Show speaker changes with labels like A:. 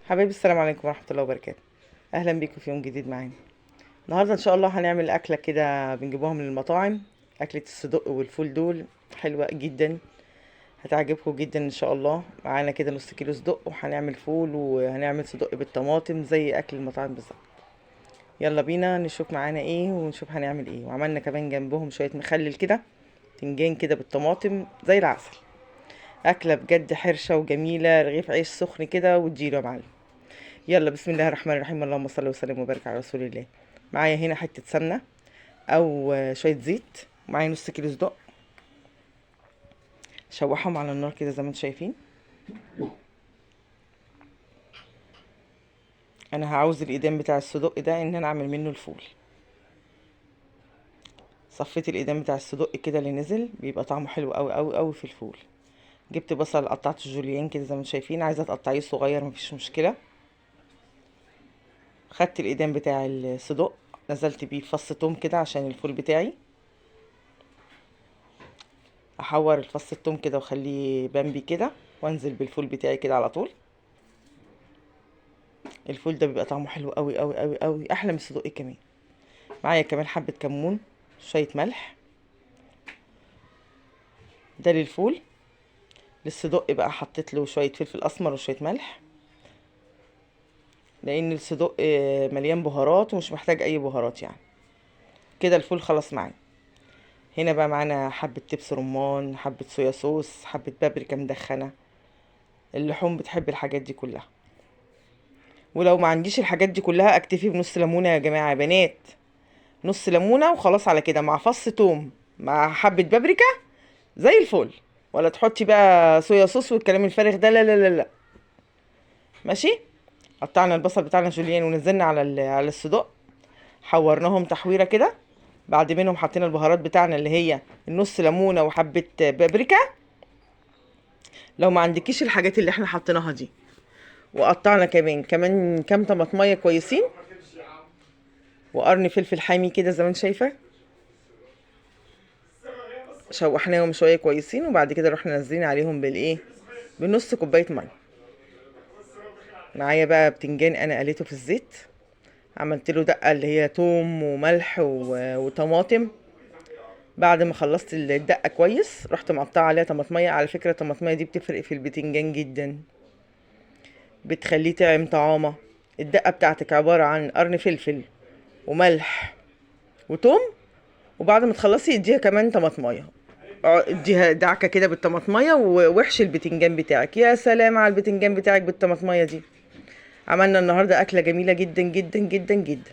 A: حبايبي، السلام عليكم ورحمة الله وبركاته. أهلا بيكم في يوم جديد معانا. النهاردة إن شاء الله هنعمل أكلة كده بنجيبوها من المطاعم. أكلة الصدق والفول دول حلوة جدا، هتعجبكم جدا إن شاء الله. معانا كده نص كيلو صدق، وهنعمل فول وهنعمل صدق بالطماطم زي أكل المطاعم بالظبط. يلا بينا نشوف معانا ايه ونشوف هنعمل ايه. وعملنا كمان جنبهم شوية مخلل كده، تنجان كده بالطماطم زي العسل. أكلة بجد حرشة وجميلة، رغيف عيش سخن كده وتجيله يا معلم. يلا بسم الله الرحمن الرحيم، اللهم صل وسلم وبارك على رسول الله. معايا هنا حته سمنه او شويه زيت، ومعايا نص كيلو صدق. شوحهم على النار كده زي ما انتم شايفين. انا هعوز الايدام بتاع الصدق ده ان انا اعمل منه الفول. صفيت الايدام بتاع الصدق كده اللي نزل، بيبقى طعمه حلو قوي قوي قوي في الفول. جبت بصل قطعته جوليان كده زي ما انتم شايفين، عايزه تقطعيه صغير مفيش مشكله. خدت الايدام بتاع الصدق، نزلت بيه فص توم كده عشان الفول بتاعي. احور الفص التوم كده واخليه بامبي كده، وانزل بالفول بتاعي كده على طول. الفول ده بيبقى طعمه حلو قوي قوي قوي قوي، احلى من الصدق كمان. معايا كمان حبة كمون، شوية ملح. ده للفول. للصدق بقى حطيت له شوية فلفل اسمر وشوية ملح، لان الصدق مليان بهارات ومش محتاج اي بهارات يعني. كده الفول خلاص معايا. هنا بقى معانا حبة دبس رمان، حبة صويا صوص، حبة بابريكا مدخنة. اللحوم بتحب الحاجات دي كلها. ولو ما عنديش الحاجات دي كلها اكتفي بنص ليمونة يا جماعة يا بنات. نص ليمونة وخلاص على كده، مع فص توم مع حبة بابريكا زي الفل. ولا تحطي بقى صويا صوص والكلام الفارغ ده، لا لا لا لا. ماشي. قطعنا البصل بتاعنا جوليان ونزلنا على الصدق، حورناهم تحويرة كده. بعد منهم حطينا البهارات بتاعنا اللي هي النص ليمونة وحبة بابريكا، لو ما عندكيش الحاجات اللي احنا حطيناها دي. وقطعنا كمان كام طماطمية كويسين، وقرن فلفل حامي كده زي ما انت شايفة. شوحناهم شوية كويسين، وبعد كده رحنا نازلين عليهم بالايه، بنص كوباية مية. معايا بقى بتنجان انا قليته في الزيت، عملت له دقه اللي هي توم وملح وطماطم. بعد ما خلصت الدقه كويس، رحت مقطعه عليها طماطميه. على فكره الطماطميه دي بتفرق في البتنجان جدا، بتخليه طعم طعامه. الدقه بتاعتك عباره عن قرن فلفل وملح وتوم. وبعد ما تخلصي اديها كمان طماطميه، اديها دعكه كده بالطماطميه، واحشي البتنجان بتاعك. يا سلام على البتنجان بتاعك بالطماطميه دي. عملنا النهارده اكله جميله جدا جدا جدا جدا.